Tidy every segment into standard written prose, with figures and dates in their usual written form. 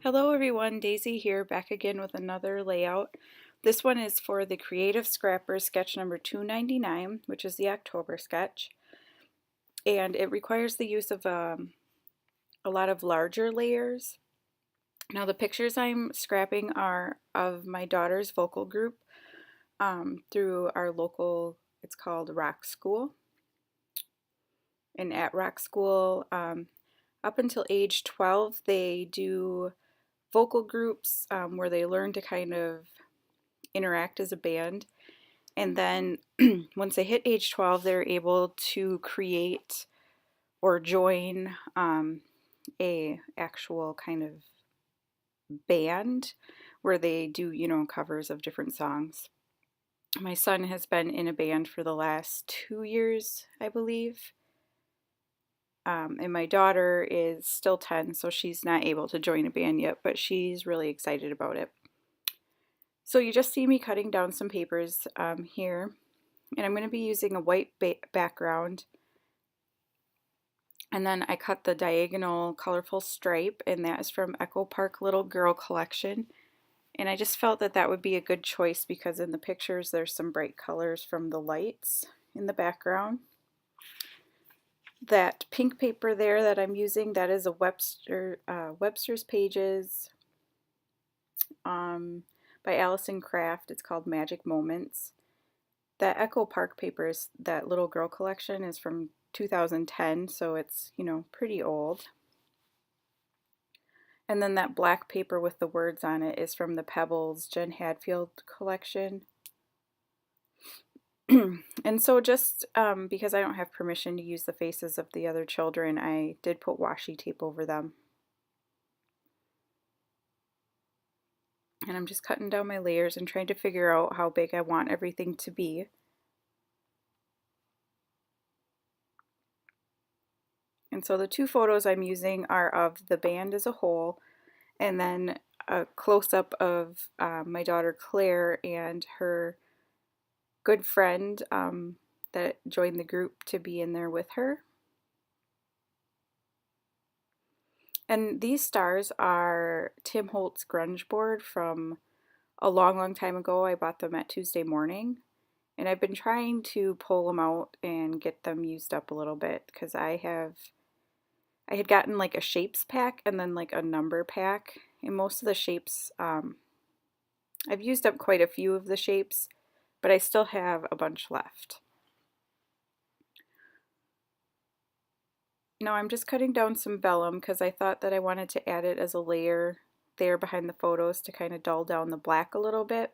Hello everyone, Daisy here, back again with another layout. This one is for the Creative Scrapper sketch number 299, which is the October sketch. And it requires the use of a lot of larger layers. Now the pictures I'm scrapping are of my daughter's vocal group through our local, it's called Rock School. And at Rock School, up until age 12, they do vocal groups where they learn to kind of interact as a band. And then once they hit age 12, they're able to create or join a actual kind of band where they do, covers of different songs. My son has been in a band for the last 2 years, I believe. And my daughter is still 10, so she's not able to join a band yet, but she's really excited about it. So you just see me cutting down some papers here, and I'm going to be using a white background, and then I cut the diagonal colorful stripe, and that is from Echo Park Little Girl Collection. And I just felt that that would be a good choice because in the pictures there's some bright colors from the lights in the background. That pink paper there that I'm using, that is a Webster's Pages by Allison Craft. It's called Magic Moments. That Echo Park paper, that Little Girl Collection, is from 2010, so it's, pretty old. And then that black paper with the words on it is from the Pebbles Jen Hadfield collection. And so just because I don't have permission to use the faces of the other children, I did put washi tape over them. And I'm just cutting down my layers and trying to figure out how big I want everything to be. And so the two photos I'm using are of the band as a whole, and then a close-up of my daughter Claire and her good friend that joined the group to be in there with her. And these stars are Tim Holt's grunge board from a long time ago. I bought them at Tuesday Morning, and I've been trying to pull them out and get them used up a little bit because I had gotten like a shapes pack and then like a number pack, and most of the shapes, I've used up quite a few of the shapes, but I still have a bunch left. Now I'm just cutting down some vellum because I thought that I wanted to add it as a layer there behind the photos to kind of dull down the black a little bit.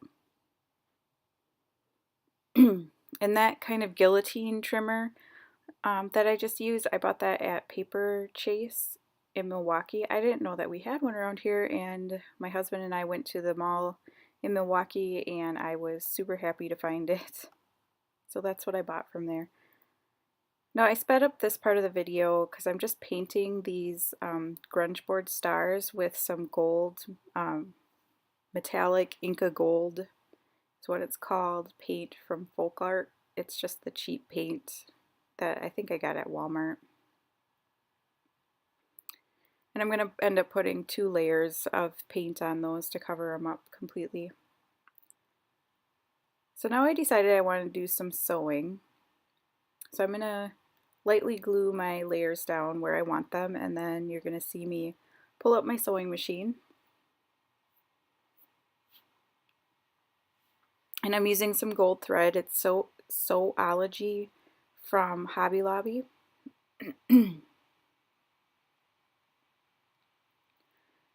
And that kind of guillotine trimmer that I just used, I bought that at Paper Chase in Milwaukee. I didn't know that we had one around here, and my husband and I went to the mall in Milwaukee and I was super happy to find it. So that's what I bought from there. Now I sped up this part of the video because I'm just painting these grunge board stars with some gold, metallic Inca gold is what it's called, paint from Folk Art. It's just the cheap paint that I think I got at Walmart. And I'm going to end up putting 2 layers of paint on those to cover them up completely. So now I decided I want to do some sewing. So I'm going to lightly glue my layers down where I want them, and then you're going to see me pull up my sewing machine. And I'm using some gold thread. It's Sewology from Hobby Lobby.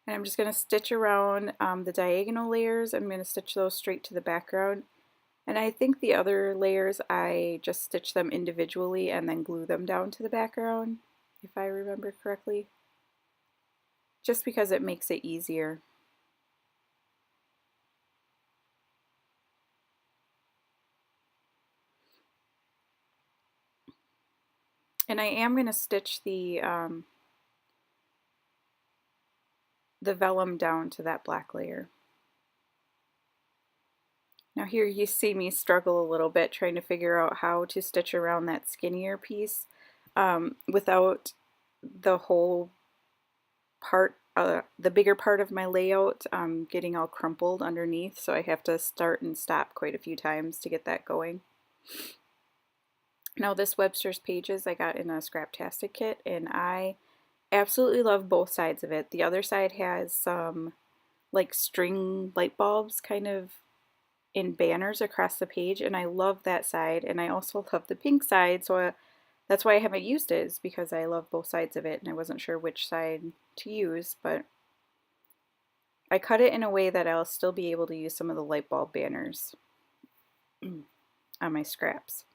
And I'm just going to stitch around the diagonal layers. I'm going to stitch those straight to the background. And I think the other layers I just stitch them individually and then glue them down to the background, if I remember correctly. Just because it makes it easier. And I am going to stitch the vellum down to that black layer. Now here you see me struggle a little bit trying to figure out how to stitch around that skinnier piece without the whole part the bigger part of my layout getting all crumpled underneath, so I have to start and stop quite a few times to get that going. Now this Webster's Pages I got in a Scraptastic kit, and I absolutely love both sides of it. The other side has some like string light bulbs kind of in banners across the page, and I love that side, and I also love the pink side, so that's why I haven't used it, is because I love both sides of it and I wasn't sure which side to use, but I cut it in a way that I'll still be able to use some of the light bulb banners on my scraps.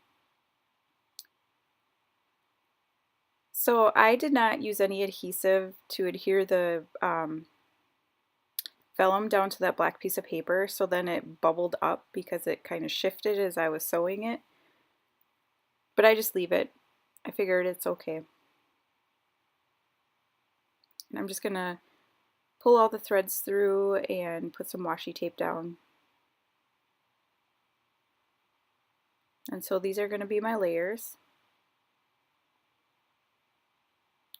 So I did not use any adhesive to adhere the vellum down to that black piece of paper, so then it bubbled up because it kind of shifted as I was sewing it. But I just leave it. I figured it's okay. And I'm just gonna pull all the threads through and put some washi tape down. And so these are going to be my layers.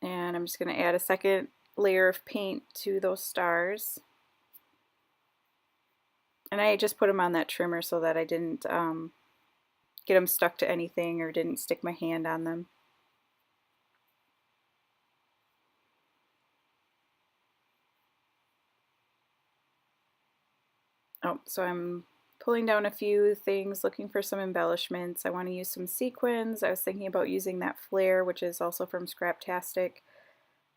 And I'm just going to add a second layer of paint to those stars. And I just put them on that trimmer so that I didn't get them stuck to anything or didn't stick my hand on them. Oh, so I'm pulling down a few things, looking for some embellishments. I want to use some sequins. I was thinking about using that flare, which is also from Scraptastic.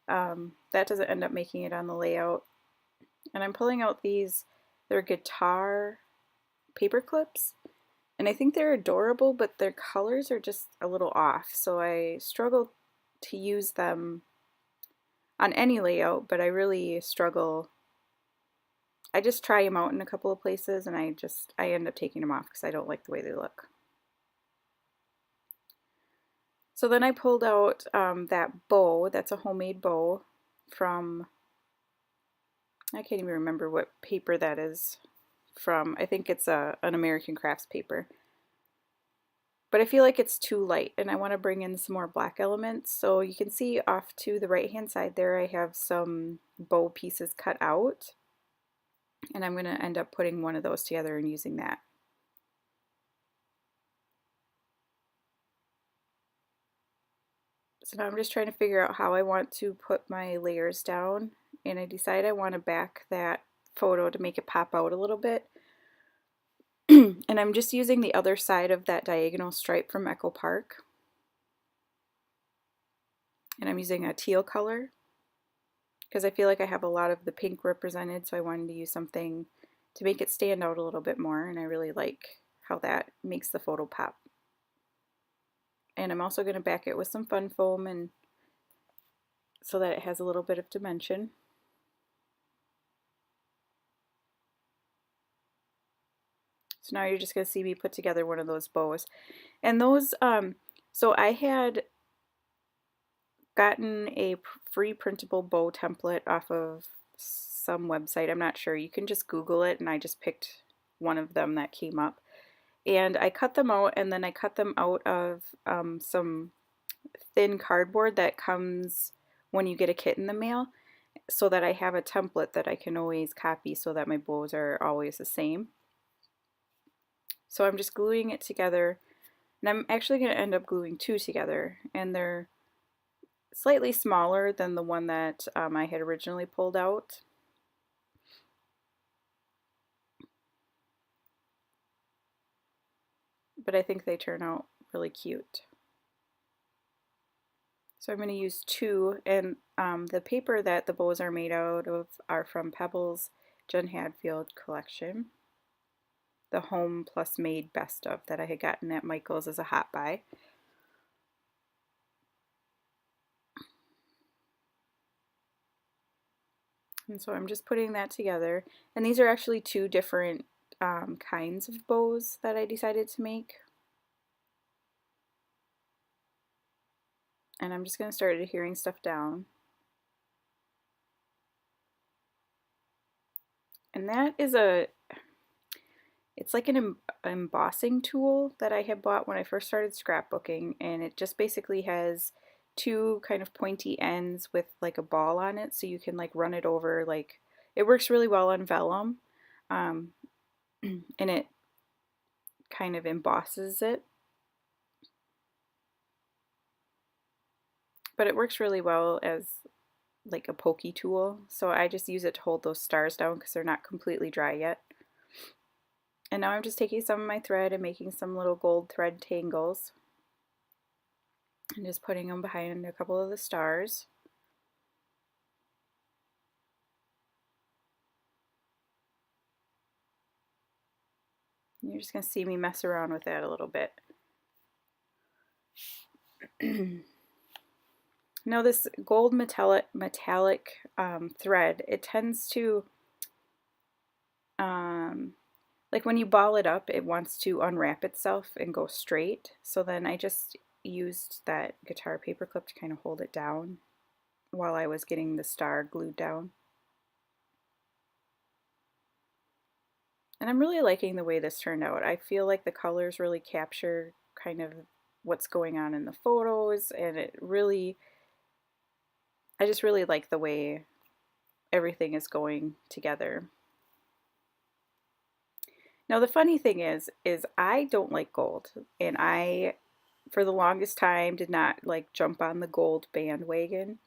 That doesn't end up making it on the layout. And I'm pulling out these, they're guitar paper clips. And I think they're adorable, but their colors are just a little off. So I struggle to use them on any layout, but I really struggle. I just try them out in a couple of places and I end up taking them off because I don't like the way they look. So then I pulled out that bow. That's a homemade bow from, I can't even remember what paper that is from. I think it's an American Crafts paper. But I feel like it's too light and I want to bring in some more black elements. So you can see off to the right hand side there I have some bow pieces cut out. And I'm going to end up putting one of those together and using that. So now I'm just trying to figure out how I want to put my layers down, and I decide I want to back that photo to make it pop out a little bit. And I'm just using the other side of that diagonal stripe from Echo Park. And I'm using a teal color because I feel like I have a lot of the pink represented, so I wanted to use something to make it stand out a little bit more, and I really like how that makes the photo pop. And I'm also going to back it with some fun foam and so that it has a little bit of dimension. So now you're just going to see me put together one of those bows. And those, so I had gotten a free printable bow template off of some website. I'm not sure. You can just Google it, and I just picked one of them that came up. And I cut them out, and then I cut them out of some thin cardboard that comes when you get a kit in the mail, so that I have a template that I can always copy so that my bows are always the same. So I'm just gluing it together, and I'm actually going to end up gluing two together, and they're slightly smaller than the one that I had originally pulled out. But I think they turn out really cute. So I'm going to use two, and the paper that the bows are made out of are from Pebbles Jen Hadfield collection. The Home Plus Made Best Of that I had gotten at Michael's as a hot buy. And so I'm just putting that together. And these are actually two different kinds of bows that I decided to make. And I'm just going to start adhering stuff down. And that is it's like an embossing tool that I had bought when I first started scrapbooking, and it just basically has two kind of pointy ends with like a ball on it, so you can like run it over. Like, it works really well on vellum, um, and it kind of embosses it. But it works really well as like a pokey tool, so I just use it to hold those stars down because they're not completely dry yet. And now I'm just taking some of my thread and making some little gold thread tangles and just putting them behind a couple of the stars. And you're just going to see me mess around with that a little bit. Now this gold metallic thread, it tends to, like when you ball it up, it wants to unwrap itself and go straight. So then I just used that guitar paper clip to kind of hold it down while I was getting the star glued down. And I'm really liking the way this turned out. I feel like the colors really capture kind of what's going on in the photos, and I just really like the way everything is going together. Now the funny thing is I don't like gold, and I, for the longest time, did not like jump on the gold bandwagon.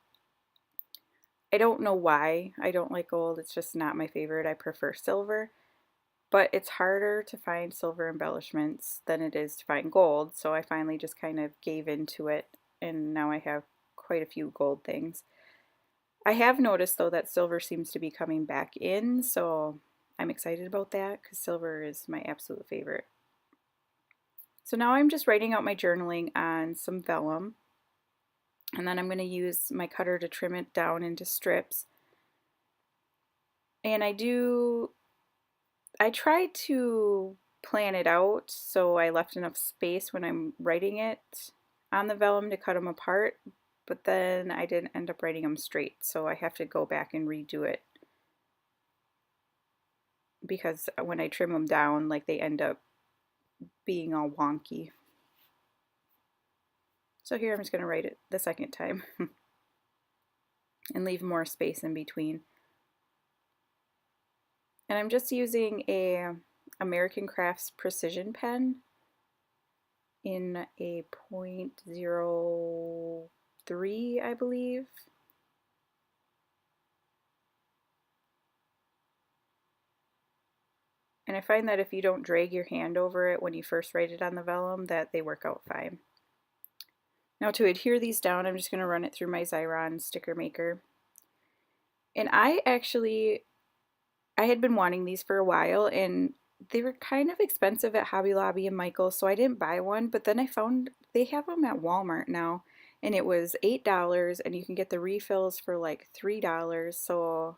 I don't know why I don't like gold. It's just not my favorite. I prefer silver. But it's harder to find silver embellishments than it is to find gold, so I finally just kind of gave into it, and now I have quite a few gold things. I have noticed though that silver seems to be coming back in, so I'm excited about that because silver is my absolute favorite. So now I'm just writing out my journaling on some vellum, and then I'm going to use my cutter to trim it down into strips. And I tried to plan it out so I left enough space when I'm writing it on the vellum to cut them apart, but then I didn't end up writing them straight, so I have to go back and redo it because when I trim them down, like, they end up being all wonky. So here I'm just going to write it the second time and leave more space in between. And I'm just using a American Crafts precision pen in a .03, I believe. And I find that if you don't drag your hand over it when you first write it on the vellum, that they work out fine. Now to adhere these down, I'm just going to run it through my Xyron sticker maker. And I had been wanting these for a while, and they were kind of expensive at Hobby Lobby and Michael's, so I didn't buy one, but then I found they have them at Walmart now, and it was $8, and you can get the refills for like $3, so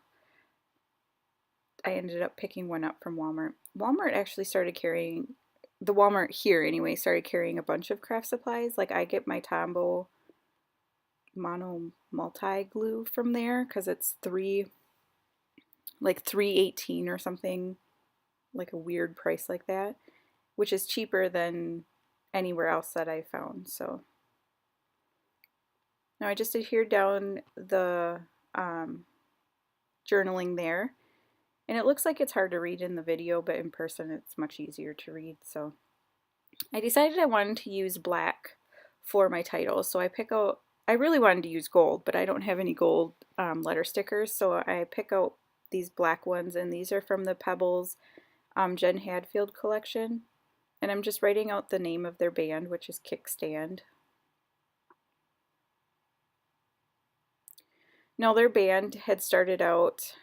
I ended up picking one up from Walmart. Walmart actually started carrying, the Walmart here anyway, started carrying a bunch of craft supplies. Like, I get my Tombow mono multi glue from there because it's $3.18 or something, like a weird price like that, which is cheaper than anywhere else that I found. So now I just adhered down the journaling there, and it looks like it's hard to read in the video, but in person it's much easier to read. So I decided I wanted to use black for my title, so I really wanted to use gold, but I don't have any gold letter stickers, so I pick out these black ones, and these are from the Pebbles Jen Hadfield collection, and I'm just writing out the name of their band, which is Kickstand. Now their band had started out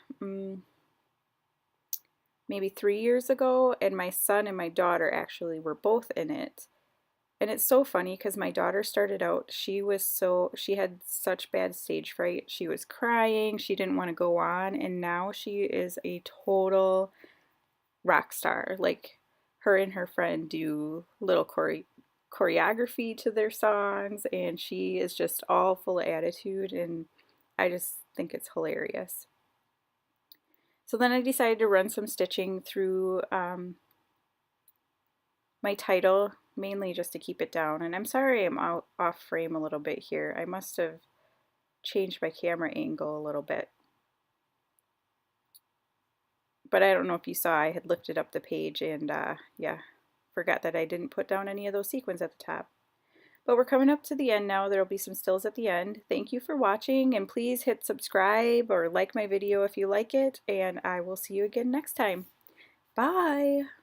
maybe 3 years ago, and my son and my daughter actually were both in it. And it's so funny because my daughter started out, she had such bad stage fright. She was crying, she didn't want to go on, and now she is a total rock star. Like, her and her friend do little choreography to their songs, and she is just all full of attitude, and I just think it's hilarious. So then I decided to run some stitching through my title mainly just to keep it down. And I'm sorry I'm off frame a little bit here. I must have changed my camera angle a little bit. But I don't know if you saw, I had lifted up the page and yeah, forgot that I didn't put down any of those sequins at the top. But we're coming up to the end now. There'll be some stills at the end. Thank you for watching, and please hit subscribe or like my video if you like it, and I will see you again next time. Bye!